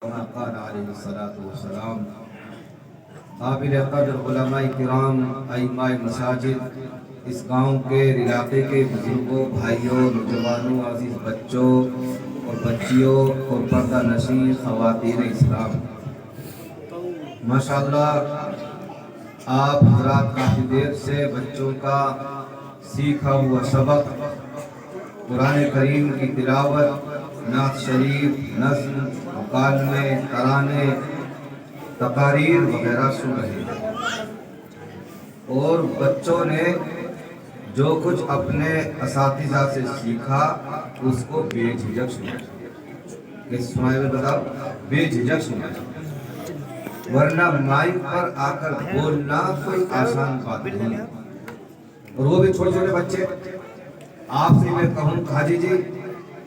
قال علیہ الصلوۃ والسلام قابل قدر علماء کرام ائمہ مساجد، اس گاؤں کے علاقے کے بزرگوں، بھائیوں، نوجوانوں، عزیز بچوں اور بچیوں اور پردہ نشین خواتین اسلام، ماشاءاللہ آپ حضرات کافی دیر سے بچوں کا سیکھا ہوا سبق قرآن کریم کی تلاوت، نعت شریف، نظم، مکالمے، ترانے، تقاریر وغیرہ سن رہے ہیں، اور بچوں نے جو کچھ اپنے اساتذہ سے سیکھا اس کو بے جھجک سنا۔ کس سنائے میں بتاؤ؟ بے جھجک سنا، ورنہ مائک پر آ کر بولنا کوئی آسان بات نہیں، اور وہ بھی چھوٹے چھوٹے بچے۔ آپ سے میں کہوں حاجی جی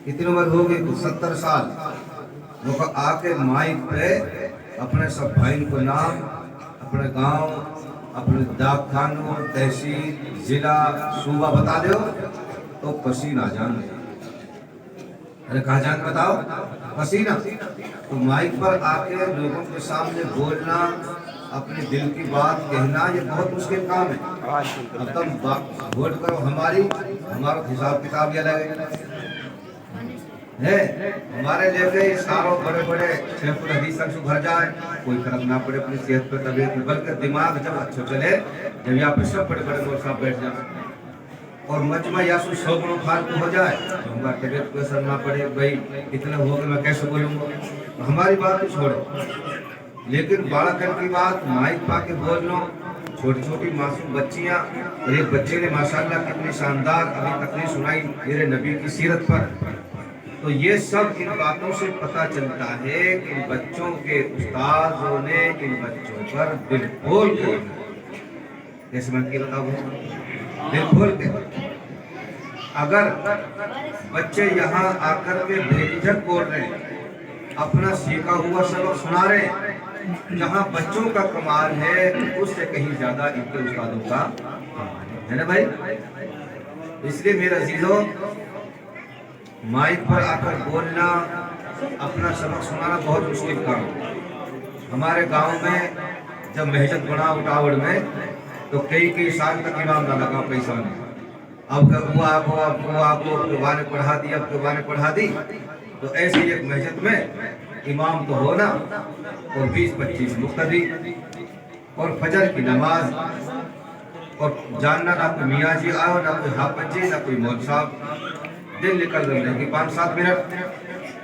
کتنی عمر ہوگی؟ 70 سال، وہ آ کے مائک پہ اپنے سب بھائیوں کو نام، اپنے گاؤں، اپنے ڈاک خانوں، تحصیل، ضلع، صوبہ بتا دو تو پسینہ جان گے۔ ارے کہاں جان بتاؤ؟ پسینہ۔ تو مائک پر آ کے لوگوں کے سامنے بولنا، اپنے دل کی بات کہنا، یہ بہت مشکل کام ہے۔ اب تم ووٹ کرو ہمارا حساب کتاب یہ لگے ہے، ہمارے لے کے ساروں بڑے بڑے شیخ الحدیث سے بھر جائے، کوئی فرق نہ پڑے اپنی صحت پر، طبیعت پر، بلکہ دماغ جب اچھا چلے، جب یہاں پہ سب بڑے بڑے لوگ صاحب بیٹھ جائیں اور مجمع یا سو شوقوں فارغ ہو جائے، ہمارا طبیعت کو اثر نہ پڑے، بھائی اتنا ہو کہ میں کیسے بولوں گا، ہماری بات کو چھوڑو۔ لیکن بڑا کر کی بات مائک پا کے بولنا، چھوٹی چھوٹی معصوم بچیاں، اور ایک بچے نے ماشاءاللہ کتنی شاندار ابھی تقریر سنائی میرے نبی کی سیرت پر، تو یہ سب ان باتوں سے پتہ چلتا ہے کہ ان بچوں کے استاذوں نے ان بچوں پر دل کھول کے، جیسے میں بتاؤں دل کھول کے، اگر بچے یہاں آ کر کے بے جھجک بول رہے ہیں، اپنا سیکھا ہوا سبق سنا رہے ہیں، جہاں بچوں کا کمال ہے اس سے کہیں زیادہ ان کے استادوں کا ہے نا بھائی۔ اس لیے میرے عزیزوں، مائک پر آ کر بولنا، اپنا سبق سنانا بہت مشکل کام ہے۔ ہمارے گاؤں میں جب مہجت بنا اٹاوڑ میں، تو کئی سال تک امام نہ لگا، پیسہ نہیں۔ اب آپ کو نے پڑھا دی، اب نے پڑھا دی، تو ایسے ایک مہجت میں امام تو ہونا اور 20-25 مقتدی، اور فجر کی نماز، اور جاننا نہ کوئی میاں جی آئے، نہ کوئی حافظ جی، نہ کوئی مول صاحب، دن نکل رہے ہیں 5-7 منٹ،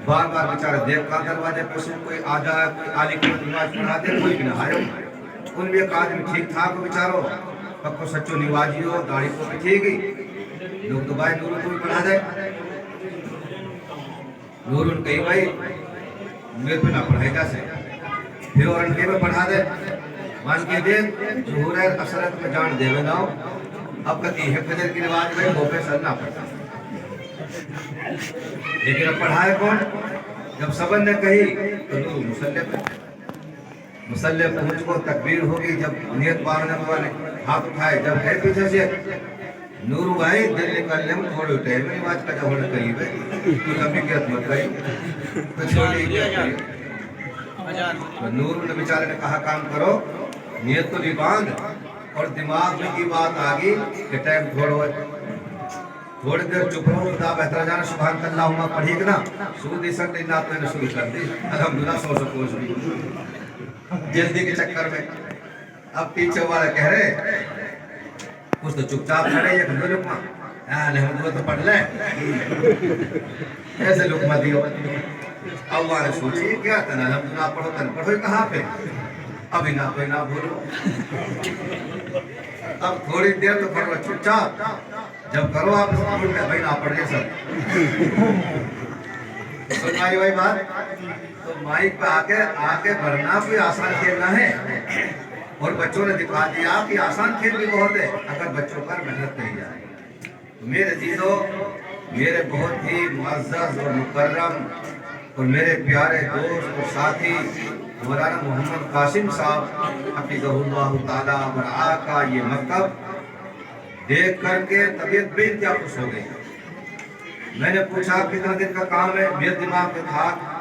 بار بار بیچارہ دیکھتا دروازے پہ سے کوئی آ جائے، کوئی عالی کو نماز پڑھا دے، کوئی بھی نہ آئے۔ ان میں ایک آدمی ٹھیک ٹھاک ہو بیچارو، پکو سچو نواجی ہو، داڑھی کو بھی ٹھیک ہی، لوگ تو بھائی نور کو بھی پڑھا دے، نور ان کہیں بھائی میرے پہ نہ پڑھائی جا سے، پھر اور ان کے میں پڑھا دے، مان کے دے ظہور اثرت میں جان دے بناؤ، اب کہتی ہے فجر کی نماز میں وہ پہ سر نہ پڑھتا، لیکن اب پڑھائے کون؟ جب سبن نے کہی تو نور مسلح پہ مجھ کو تکبیر ہوگی، جب نیت باندھنے والے ہاتھ اٹھائے، جب ہے پیچھے سے نور بھائی دل نکلنے میں تھوڑے اٹھے میں نماز کا جب ہونے قریب ہے، تو لمبی قیت مت رہی تو چھوٹی قیت رہی، تو نور نے بیچارے نے کہا کام کرو، نیت تو نہیں باندھ، اور دماغ میں کی بات آگی کہ ٹائم تھوڑا ہے، تھوڑی دیر چپ رہو، خدا بہتر جانا، سبحان اللہم پڑھی کہ نا، سود دی سکتے اللہ تو نے شروع کر دی، الحمدللہ 100 کوش بھی جلدی کے چکر میں۔ اب پیچھے والے کہہ رہے کچھ تو چپ چاپ کھڑے، یہ کھڑے لکمہ الحمدللہ تو پڑھ لے، ایسے لکمہ دیو۔ اللہ نے سوچی کیا تنا الحمدللہ پڑھو، تن پڑھو کہاں پہ، ابھی نہ کوئی نہ بھولو، اب تھوڑی دیر تو پڑھو چپ چاپ، جب کرو آپ اس پڑھ میں بھائی نہ پڑھ گئے سب سنائی ہوئی بات۔ تو مائک پہ آکے بڑھنا کوئی آسان کھیل نہ ہے، اور بچوں نے دکھا دیا کہ آسان کھیل بھی بہت ہے اگر بچوں پر محنت کری جائے۔ میرے عزیزوں، میرے بہت ہی معزز اور مکرم اور میرے پیارے دوست اور ساتھی مولانا محمد قاسم صاحب حفظہ اللہ تعالی ورعاہ کا یہ مکتب دیکھ کر کے طبیعت بے انتہا خوش ہو گئی۔ میں نے پوچھا کتنا دن کا کام ہے، میرے دماغ میں تھا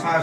7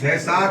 6-7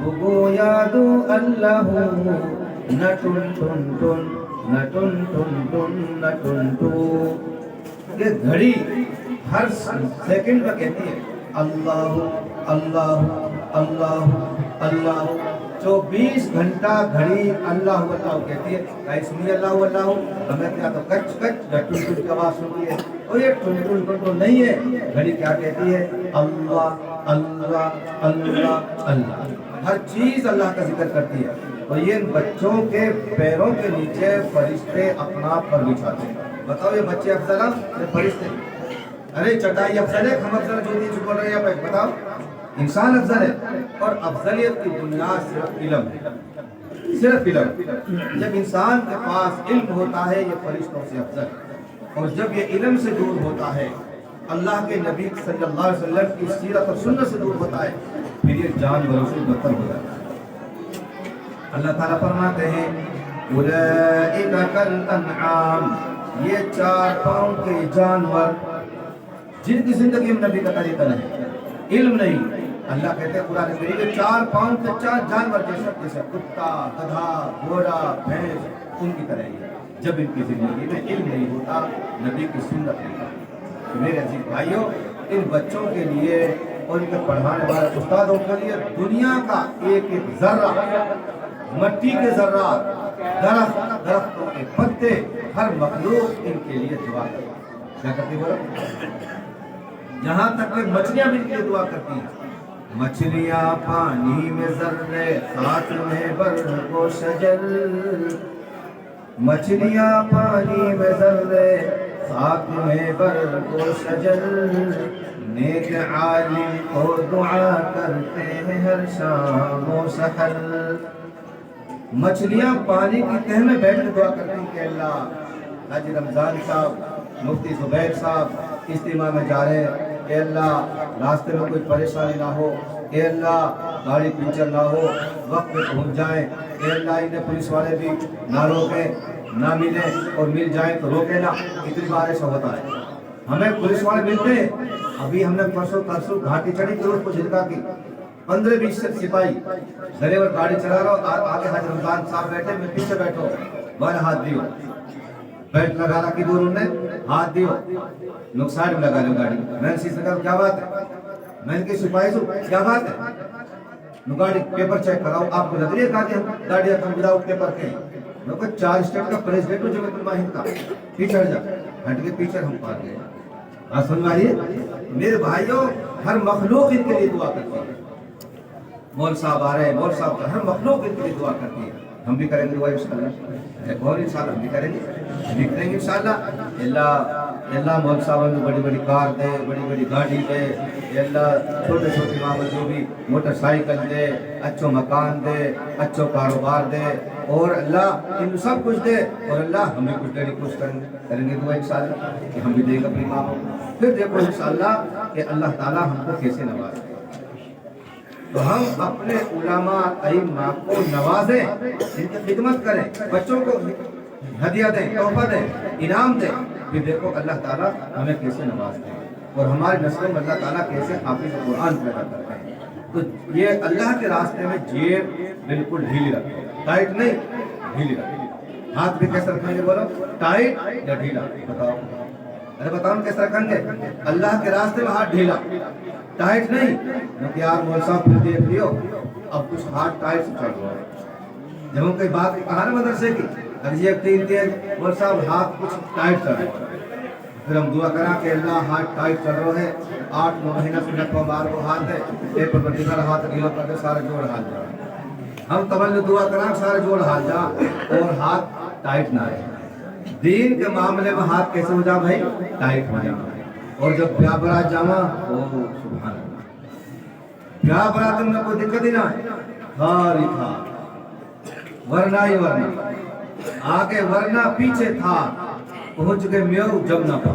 بگو یادو اللہ نٹن ٹن ٹن نٹن ٹن ٹن نٹن ٹو. یہ گھڑی ہر سیکنڈ میں کہتی ہے اللہ اللہ اللہ اللہ. 24 گھنٹہ گھڑی اللہ اللہ کہتی ہے. کہیں سنیے اللہ اللہ, ہمیں کیا تو کچ کچ یا ٹن ٹن کی آواز سنتی ہے. اور یہ ٹن ٹن ٹن ٹن نہیں ہے, گھڑی کیا کہتی ہے اللہ اللہ اللہ اللہ. ہر چیز اللہ کا ذکر کرتی ہے. اور یہ بچوں کے پیروں کے نیچے فرشتے اپنا پر بچھاتے ہیں. بتاؤ یہ بچے افضل ہیں یہ فرشتے؟ ارے چٹائی افضل ہے, ہم افضل جو دین چھپڑ رہے ہیں, بتاؤ انسان افضل ہے. اور افضلیت کی بنیاد صرف علم ہے, صرف علم. جب انسان کے پاس علم ہوتا ہے یہ فرشتوں سے افضل ہے. اور جب یہ علم سے دور ہوتا ہے, اللہ کے نبی صلی اللہ علیہ وسلم کی سیرت اور سنت سے دور ہوتا ہے, پھر یہ جانوروں سے بدتر ہو جاتا ہے. اللہ تعالیٰ فرماتے ہیں اولئک کالانعام, یہ 4 پاؤں کے جانور جن کی زندگی میں نبی کا طریقہ نہیں, علم نہیں. اللہ کہتے ہیں قرآن کریم کے 4 پاؤں کے 4 جانور جیسے کتا, گدھا, گھوڑا, بھینس, ان کی طرح ہی. جب ان کی زندگی میں علم نہیں ہوتا, نبی کی سنت نہیں ہوتی. میرے عزیز بھائیوں, ان بچوں کے لیے اور ان کے پڑھانے والے استادوں کے لیے دنیا کا ایک ایک ذرہ, مٹی کے ذرات, درخت, درختوں کے پتے, ہر مخلوق ان کے لیے دعا کرتی ہے. کیا کرتی بولو؟ یہاں تک کہ مچھلیاں بھی ان کے لیے دعا کرتی ہیں. مچھلیاں پانی میں ذرے, ساتھ میں برق و شجر. مچھلیاں پانی میں ذرے, ساتھ میں برق و شجر. نیک عالم کو دعا کرتے ہیں ہر شام و سحر. مچھلیاں پانی کی تہ میں بیٹھ کے دعا کرتی ہیں کہ اللہ, حاجی رمضان صاحب, مفتی زبیر صاحب اجتماع میں جا رہے ہیں, اے اللہ راستے میں کوئی پریشانی نہ ہو, اے اللہ گاڑی پنچر نہ ہو, وقت پہ پہنچ جائیں, اے اللہ انہیں پولیس والے بھی نہ روکیں, نہ ملیں, اور مل جائیں تو روکیں نہ. اتنی بار ایسا ہوتا ہے, ہمیں پولیس والے ملتے ہیں. ابھی ہم نے پرسوں گھاٹی چڑھی تو اس کو جھلکا کی 15-20 سپاہی ڈرائیور گاڑی چلا رہا ہو, آگے حاجی رمضان صاحب بیٹھے, میں پیچھے بیٹھو, بارے ہاتھ دیو, بیلٹ لگا رکھی دور, انہوں نے ہاتھ دیو, لوگ سائڈ میں لگا لیں گاڑی. میں نے سیسے کہا کیا بات ہے, میں نے کہا سپاہی سے کیا بات ہے, گاڑی پیپر چیک کراؤ, آپ کو لگ رہی ہے گاڑی وداؤٹ پیپر کے, میں کہا 4 اسٹیٹ کا پریزیڈنٹ ہو جمعیت علماء ہند کا, پیچھے ہٹ جا, ہٹ کے پیچھے ہم پار گئے. آپ سن رہی ہے میرے بھائیوں, ہر مخلوق ان کے لیے دعا کرتی ہے. مول صاحب آ رہے ہیں, مول صاحب کا ہر مخلوق ان کے لیے دعا کرتی ہے. ہم بھی کریں گے دعا انشاءاللہ, ایک اور انشاءاللہ ہم بھی کریں گے, ہم بھی کریں گے انشاءاللہ. اللہ مول صاحب کو بڑی بڑی کار دے, بڑی بڑی گاڑی دے, اللہ چھوٹے چھوٹے معاملے جو بھی موٹر سائیکل دے, اچھو مکان دے, اچھو کاروبار دے, اور اللہ ان سب کچھ دے. اور اللہ ہم بھی کچھ دینے کی کوشش کریں گے دعا انشاءاللہ کہ ہم بھی دیں گے اپنی ماں کو. پھر دیکھو انشاءاللہ کہ اللہ تعالیٰ ہم کو کیسے نوازے. تو ہم اپنے علماء ائمہ کو نوازیں, ان کی خدمت کریں, بچوں کو ہدیہ دیں, تحفہ دیں, انعام دیں. پھر دیکھو اللہ تعالیٰ ہمیں کیسے نوازتے ہیں, اور ہمارے نسلوں میں اللہ تعالیٰ کیسے حافظ قرآن پیدا کرتے ہیں. تو یہ اللہ کے راستے میں جیب بالکل ڈھیلی رکھو, ٹائٹ نہیں, ڈھیلی رکھو. ہاتھ بھی کیسے رکھیں گے بولو, ٹائٹ یا ڈھیلا؟ بتاؤ, ارے بتاؤ کیسے رکھیں گے؟ اللہ کے راستے میں ہاتھ ڈھیلا, ٹائٹ نہیں. کیونکہ آپ مول صاحب پھر دیکھ لیو, اب کچھ ہاتھ ٹائٹ سے چل رہا ہے. جب ہم کوئی بات کہا نا مدرسے کی, اب یہ 3 دن مول صاحب ہاتھ کچھ ٹائٹ چل رہا ہے, پھر ہم دعا کرا کہ اللہ ہاتھ ٹائٹ چل رہا ہے, 8-9 مہینہ سے نفع مار کو ہاتھ ہے, پیپر پر دیگر ہاتھ ڈھیلا کر دے, سارے جوڑ ہاتھ جا. ہم تمل دعا کرا سارے جوڑ ہاتھ جا, اور ہاتھ ٹائٹ نہ رہے. دین کے معاملے میں ہاتھ کیسے ہو جا بھائی؟ ٹائٹ ہو جا. اور جب بیاہ برات جاما, او سبحان اللہ, بیاہ برات میں کوئی دقت ہی نہ ہے, تھاری تھا, ورنہ ہی ورنہ, آگے ورنہ پیچھے تھا, پہنچ گئے میو جب نہ پا.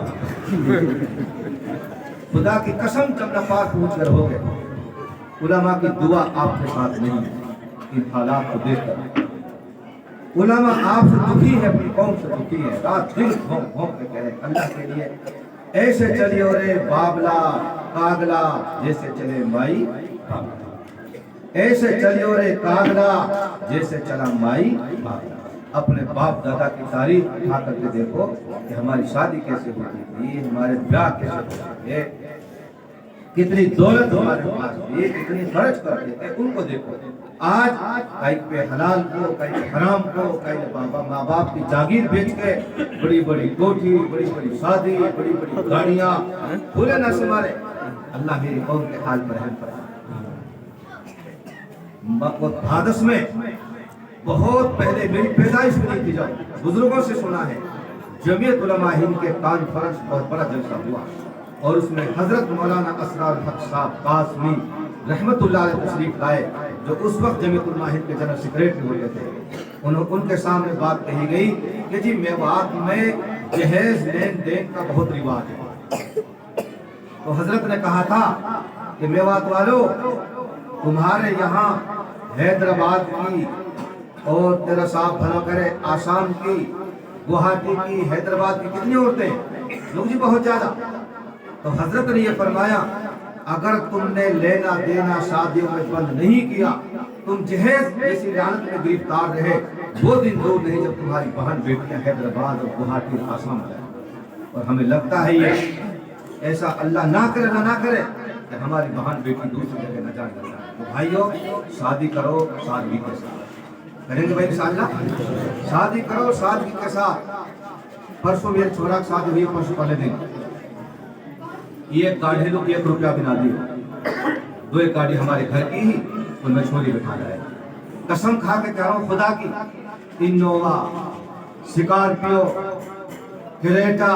خدا کی قسم جب نہ پاک پہنچ کر ہو گئے. علماء کی دعا آپ کے ساتھ نہیں ہے ان حالات کو دیکھ کر. علماء آپ سے دکھی ہے, اپنی قوم سے دکھی ہے, رات دن بھونک بھونک کے کہہ رہے اللہ کے لیے ایسے چلیے رے بابلا کاغلا جیسے چلے مائی. ایسے چلیو رے کاغلا جیسے چلا مائی باغلا. اپنے باپ دادا کی تاریخ اٹھا کر کے دیکھو کہ ہماری شادی کیسے ہوتی تھی, ہمارے بیاہ کیسے ہوتے تھے, کتنی دولت ہمارے پاس تھی, کتنی خرچ کرتے تھے, ان کو دیکھو. آج کئی پہ حلال کو, کئی پہ حرام کو, کئی بابا ماں باپ کی جاگیر بیچ کے بڑی بڑی کوٹھی, بڑی بڑی شادی, بڑی بڑی گاڑیاں, بھولے نہ سے مارے. اللہ میری قوم کے حال پر رحم فرمائے. حادث میں بہت پہلے میری پیدائش ہوئی تھی, جب بزرگوں سے سنا ہے جمعیت علماء ہند کے کانفرنس بہت بڑا جلسہ ہوا اور اس میں حضرت مولانا اسرار الحق صاحب قاسمی رحمت اللہ علیہ تشریف لائے, جو اس وقت جمعیت علماء ہند کے جنرل سیکریٹری ہوتے تھے. ان کے سامنے بات کہی گئی کہ جی میوات میں جہیز لین دین کا بہت رواج ہے. تو حضرت نے کہا تھا کہ میوات والو, تمہارے یہاں حیدرآباد کی اور تیرا صاحب بھلا کرے آسام کی, گوہاٹی کی, حیدرآباد کی کتنی عورتیں لوگ جی بہت زیادہ. تو حضرت نے یہ فرمایا اگر تم نے لینا دینا شادیوں میں بند نہیں کیا, تم جہیز جیسی لعنت میں گرفتار رہے, وہ دن دور نہیں جب تمہاری بہن بیٹیاں حیدرآباد اور گوہاٹی اور آسام جائیں. اور ہمیں لگتا ہے یہ ایسا اللہ نہ کرے نہ کرے کہ ہماری بہن بیٹی دوسری جگہ نہ جانے لگا. تو بھائیو شادی کرو سادگی کے ساتھ. کریں گے بھائی انشاءاللہ شادی کرو سادگی کے ساتھ. پرسوں میرے چھوڑا کی شادی ہوئی, پرسوں پہلے دن ایک گاڑی لوگ 1 روپیہ بھی نہ دی, 2 گاڑی ہمارے گھر کی ہی, ان میں چھوڑی بٹھا رہے. قسم کھا کے کہہ رہا ہوں خدا کی, انووا, سکارپیو, کریٹا,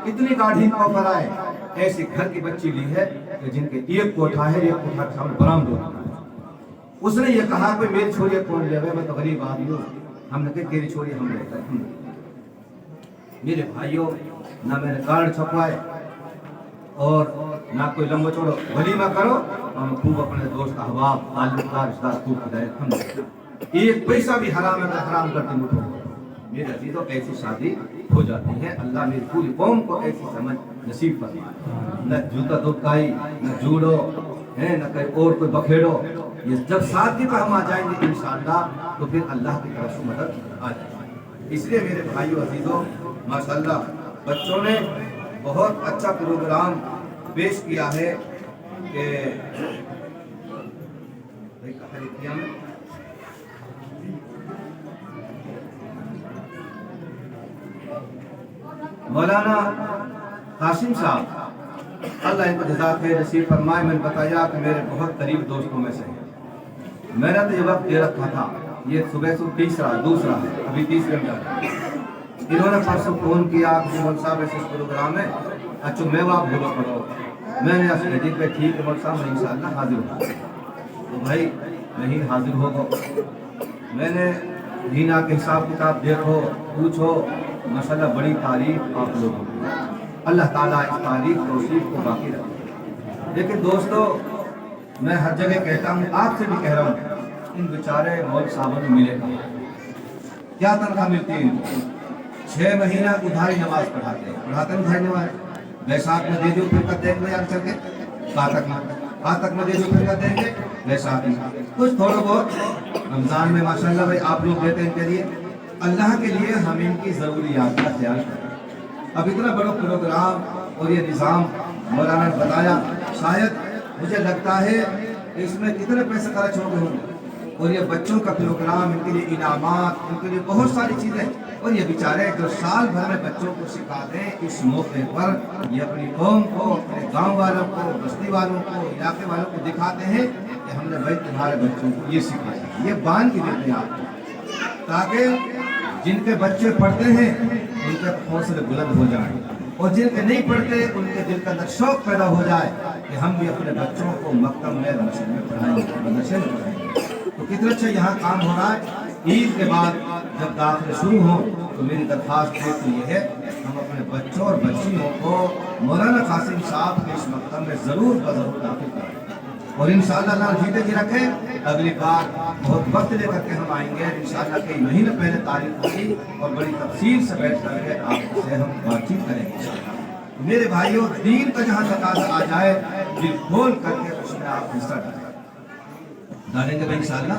اتنی گاڑی کو کرائے. ایسی گھر کی بچی لی ہے کہ جن کے ایک کوٹھا ہے, ایک کوٹھا کے سامنے برآمدہ ہے. اس نے یہ کہا کہ میری چھوڑی کون لے گئے, میں تو غریب آدمی ہوں. ہم نے کہا تیری چھوڑی ہم لے گئے. میرے بھائیوں, نہ میں نے کارڈ چھپوائے اور نہ کوئی لمبا چوڑو ولیمہ کرو, اور خوب اپنے دوست احباب تعلقات رشتہ دار خوب ہدایت ہم نے. ایک پیسہ بھی حرام ہے تو حرام کرتے مٹھو. میرے عزیزوں ایسی شادی ہو جاتی ہے. اللہ میری پوری قوم کو ایسی سمجھ نصیب فرمائے. نہ جوتا دھکائی, نہ جوڑو ہے, نہ کہیں اور کوئی بکھیڑو. یہ جب ساتھی پر ہم آ جائیں گے انشاءاللہ تو پھر اللہ کی طرف سے مدد آ جائے گی. اس لیے میرے بھائیو عزیزوں ماشاءاللہ بچوں نے بہت اچھا پروگرام پیش کیا ہے کہ مولانا قاسم صاحب اللہ ان کو جزا خیر نصیب فرمائے. میں نے بتایا کہ میرے بہت قریب دوستوں میں سے ہیں. میں نے تو یہ وقت دے رکھا تھا, یہ صبح دوسرا ہے, ابھی تیسرے میں جا رہا ہے. انہوں نے پرسوں فون کیا کہ مول صاحب ایسے پروگرام ہے, اچھا میں آپ بھولو پڑھو. میں نے اپنے دن پہ ٹھیک ہے مول صاحب میں انشاءاللہ حاضر ہوں. تو بھائی نہیں حاضر ہوگا. میں نے دینا کے حساب کتاب دیکھو, پوچھو, ماشاءاللہ بڑی تعریف آپ لوگوں کی. اللہ تعالیٰ اس تعریف توصیف کو باقی رکھے. لیکن دوستو میں ہر جگہ کہتا ہوں, آپ سے بھی کہہ رہا ہوں, ان بیچارے مول صاحبوں کو ملے گا کیا تنخواہ ملتی ہے ان کو؟ 6 مہینہ ادھاری نماز پڑھاتے ہیں ادھاری نماز. بیساکھ میں دے دو پھر کر دیں گے یار چل کے, کاتک میں دے دو پھر کر دیں گے بیساکھ میں. کچھ تھوڑا بہت رمضان میں ماشاءاللہ بھائی آپ لوگ دیتے ہیں. ان کے لیے اللہ کے لیے ہم ان کی ضروریات کا خیال کریں. اب اتنا بڑا پروگرام اور یہ نظام مولانا نے بتایا, شاید مجھے لگتا ہے اس میں کتنے پیسے خرچ ہو گئے ہوں گے. اور یہ بچوں کا پروگرام, ان کے لیے انعامات, ان کے لیے بہت ساری چیزیں. اور یہ بیچارے جو سال بھر میں بچوں کو سکھاتے ہیں, اس موقع پر یہ اپنی قوم کو, اپنے گاؤں والوں کو, بستی والوں کو, علاقے والوں کو دکھاتے ہیں کہ ہم نے بھائی تمہارے بچوں کو یہ سکھایا. یہ باندھ کے دیتے ہیں آپ کو, تاکہ جن کے بچے پڑھتے ہیں ان کے حوصلے بلند ہو جائیں, اور جن کے نہیں پڑھتے ان کے دل کا اندر شوق پیدا ہو جائے کہ ہم بھی اپنے بچوں کو مکتب میں مسجد میں پڑھائیں گے, مدرسے میں پڑھائیں گے. تو کتنا اچھا یہاں کام ہو رہا ہے. عید کے بعد جب داخلے شروع ہوں تو میری درخواست تو یہ ہے ہم اپنے بچوں اور بچیوں کو مولانا قاسم صاحب کے اس مکتب میں ضرور داخل کریں. اور انشاءاللہ اللہ جیتے جی رکھے, اگلی بار بہت وقت لے کر کے ہم آئیں گے انشاءاللہ. کئی مہینے پہلے تاریخ ہوگی اور بڑی تفصیل سے بیٹھ کر کے آپ سے ہم بات چیت کریں گے. میرے بھائیوں, دین کا جہاں تقاضا آ جائے دل کھول کر کے اس میں آپ حصہ ڈالیں. ڈالیں گے بھائی انشاءاللہ.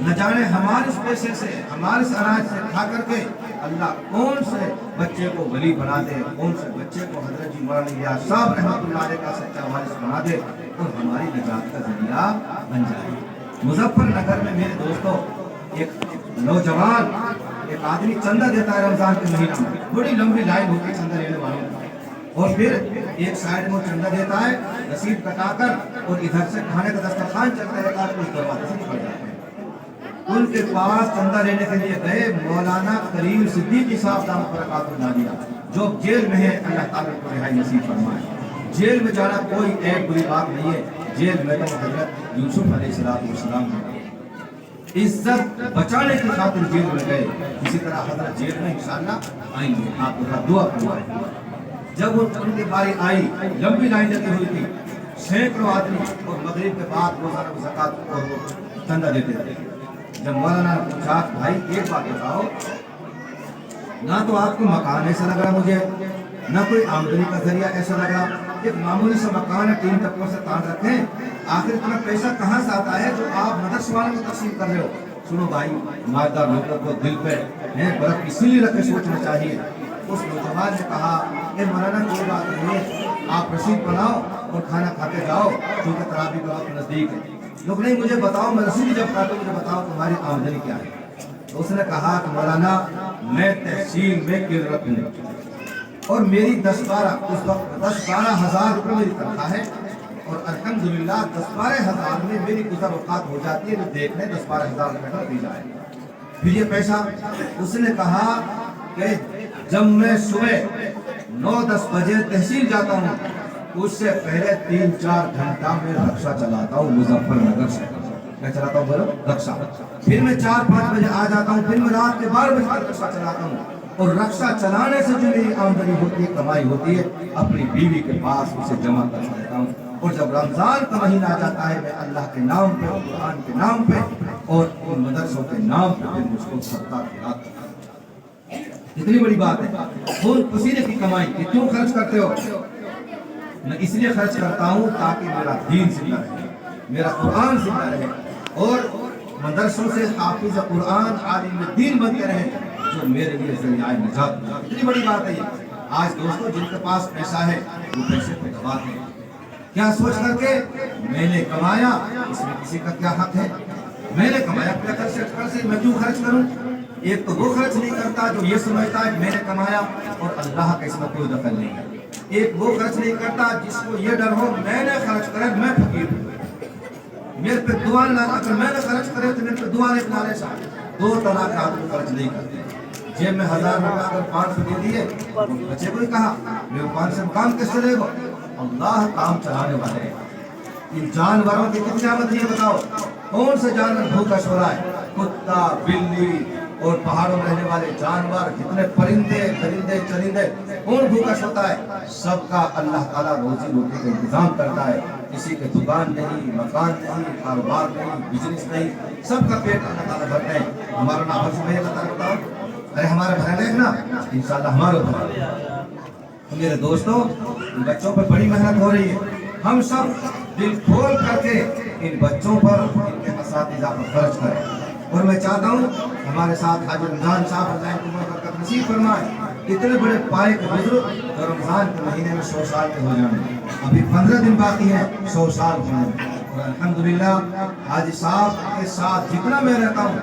نہ جانے ہمارے اس پیسے سے ہمارے اس اناج سے کھا کر کے اللہ کون سے بچے کو ولی بنا دے, کون سے بچے کو حضرت جی مولانا الیاس صاحب رحمۃ اللہ علیہ کا سچا وارث بنا دے اور ہماری نجات کا ذریعہ بن جائے. مظفر نگر میں میرے دوستوں ایک نوجوان ایک آدمی چندہ دیتا ہے رمضان کے مہینہ میں, بڑی لمبی لائن ہوتی ہے چندہ لینے والوں کی, اور پھر ایک سائڈ میں چندہ دیتا ہے رسید کٹا کر, اور ادھر سے کھانے کا دسترخوان چلتا رہتا ہے, اس دروازے سے نکل جاتے ہیں. ان کے پاس چندہ لینے کے لیے گئے مولانا کریم صدیقی صاحب دامت برکاتہ العالیہ, جو جیل میں ہے, اللہ تعالیٰ کو رہائی نصیب فرمائے. جیل میں جانا کوئی ایک بری بات نہیں ہے, جیل میں تو حضرت یوسف علیہ السلام نے عزت بچانے کی خاطر جیل میں گئے, اسی طرح حضرت جیل میں انشاءاللہ آئیں گے. آپ کا دعا فرمائیں. جب ان کی باری آئی, لمبی لائن لگی ہوئی تھی, سینکڑوں آدمی, اور مغرب کے بعد روزانہ زکات اور چندہ دیتے تھے. جب مولانا نے پوچھا بھائی ایک بات بتاؤ, نہ تو آپ کو مکان ایسا لگ رہا مجھے, نہ کوئی آمدنی کا ذریعہ ایسا لگ رہا, ایک معمولی سا مکان ہے 3 ٹکوں سے تان رکھیں, آخر اتنا پیسہ کہاں سے آتا ہے جو آپ مدرسے والوں کو تقسیم کر رہے ہو. سنو بھائی, مالدار لوگوں کو دل پہ برف اسی لیے رکھ کے سوچنا چاہیے. اس نوجوان نے کہا اے مولانا کوئی بات نہیں ہے, آپ رسید بناؤ اور کھانا کھا کے جاؤ, کیونکہ تراویح کا وقت نزدیک ہے. لوگ نہیں مجھے بتاؤ, میں رسید جب کھاتا ہوں مجھے بتاؤ تمہاری آمدنی کیا ہے. تو اس نے کہا کہ مولانا میں تحصیل میں قرت ہوں, اور میری 10-12 ہزار روپے میری تنخواہ ہے, اور الحمدللہ 10-12 ہزار میں میری گزر اوقات ہو جاتی ہے. جو دیکھ لیں 10-12 ہزار روپے دی جائے. پھر یہ پیسہ, اس نے کہا کہ جب میں صبح 9-10 بجے تحصیل جاتا ہوں, اس سے پہلے 3-4 گھنٹہ میں رکشہ چلاتا ہوں مظفر نگر سے. میں چلاتا ہوں بولو رکشہ. پھر میں 4-5 بجے آ جاتا ہوں, پھر میں رات کے 12 بجے تک رکشہ چلاتا ہوں, اور رکشہ چلانے سے جو میری آمدنی ہوتی ہے, کمائی ہوتی ہے, اپنی بیوی کے پاس اسے جمع کرتا رہتا ہوں. اور جب رمضان کا مہینہ آ جاتا ہے, میں اللہ کے نام پہ, قرآن کے نام پہ اور ان مدرسوں کے نام پہ مجھ کو صدقہ کراتا ہوں. اتنی بڑی بات ہے. خون پسینے کی کمائی کہ کیوں خرچ کرتے ہو؟ میں اس لیے خرچ کرتا ہوں تاکہ میرا دین زندہ رہے, میرا قرآن زندہ رہے, اور مدرسوں سے حافظ قرآن عالم دین بنتے رہے, جو میرے لیے ذریعہ نجات. اتنی بڑی بات ہے یہ. آج دوستوں جن کے پاس پیسہ ہے وہ پیسے کو دباتے ہیں, کیا سوچ کر کے میں نے کمایا, اس میں کسی کا کیا حق ہے. میں نے کمایا اپنے خرچ سے, میں کیوں خرچ کروں. ایک تو وہ خرچ نہیں کرتا جو یہ سمجھتا ہے کہ میں نے کمایا اور اللہ کا اس میں کوئی دخل نہیں ہے. ایک وہ خرچ نہیں کرتا جس کو یہ ڈر ہو میں نے خرچ کرے میں فقیر ہوں, میرے پہ دعا نہ, اگر میں نے خرچ کرے تو میرے پہ دعا نہیں بنا رہے. 2 طرح کا آدمی خرچ نہیں کرتے. جیب میں 1000 روپے اگر 500 دے دیے, بچے کو ہی کہا میرے 500 کام کس سے دے گا, اللہ کام چلانے والے ہیں. ان جانوروں کی کتنی آمد ہے بتاؤ. کون سے جانور بھوکا سو رہا ہے؟ کتا, بلی اور پہاڑوں میں رہنے والے جانور, جتنے پرندے, درندے, چرندے, کون بھوکا سوتا ہے؟ سب کا اللہ تعالیٰ روزی روٹی کا انتظام کرتا ہے. کسی کے دکان نہیں, مکان نہیں, کاروبار نہیں, بزنس نہیں, سب کا پیٹ اللہ تعالیٰ بھرتے ہیں. ہمارا نام بھر سکے اللہ تعالیٰ بتاؤ, ارے ہمارا بھرنا ہے نا, انشاءاللہ ہمارا بھرنا. میرے دوستوں ان بچوں پہ بڑی محنت ہو رہی ہے. ہم سب دل کھول کر کے ان بچوں پر, ان کے اساتذہ پر خرچ کریں. اور میں چاہتا ہوں ہمارے ساتھ حاجی رمضان صاحب اللہ کو برکت نصیب فرمائے. اتنے بڑے پائے کے بزرگ جو رمضان کے مہینے میں 100 سال کے ہو جائیں, ابھی 15 دن باقی ہیں 100 سال ہونے. اور الحمدللہ حاجی صاحب کے ساتھ جتنا میں رہتا ہوں,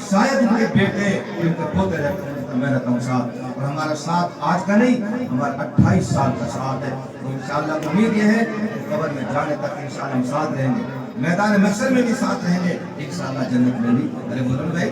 شاید ان کے بیٹے, ان کے پوتے رہتے ہیں, میں رہتا ہوں ساتھ. اور ہمارا ساتھ آج کا نہیں, ہمارا 28 سال کا ساتھ ہے. تو انشاءاللہ امید یہ ہے کہ قبر میں جانے تک انشاءاللہ ہم ساتھ رہیں گے, میدان محشر میں بھی ساتھ رہیں گے, انشاءاللہ جنت میں بھی, ارے بولو بھائی,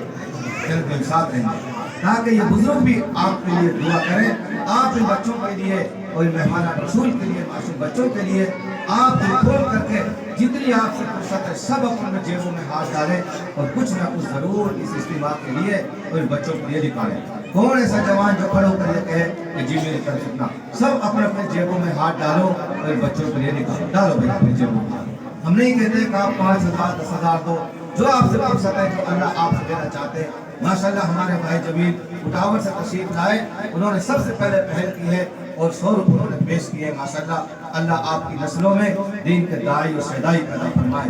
جنت میں ساتھ رہیں گے. تاکہ یہ بزرگ بھی آپ کے لیے دعا کریں, آپ ان بچوں کے لیے اور مہمان رسول کے لیے, معصوم بچوں کے لیے آپ دل کھول کر کے جتنی آپ سے فرصت ہے سب اپنے جیبوں میں ہاتھ ڈالیں, اور کچھ نہ کچھ ضرور اس اجتماع کے لیے اور بچوں کے لیے نکالیں. کون ایسا جوان جو کھڑے ہو کر یہ کہے کہ جی میری طرف اتنا, سب اپنے اپنے جیبوں میں ہاتھ ڈالو اور بچوں کے لیے نکالو. ڈالو بھائی اپنے جیبوں میں. ہم نہیں کہتے کہ آپ 5,000 10,000 دو, جو آپ سے فرصت ہے, جو اللہ آپ سے دینا چاہتے ہیں. ماشاءاللہ ہمارے بھائی جمیل اٹاور سے تشریف لائے, انہوں نے سب سے پہلے پہل کی ہے اور 100 روپے انہوں نے پیش کیے. ماشاءاللہ اللہ آپ کی نسلوں میں دین کے داعی اور شہدائی پیدا فرمائے.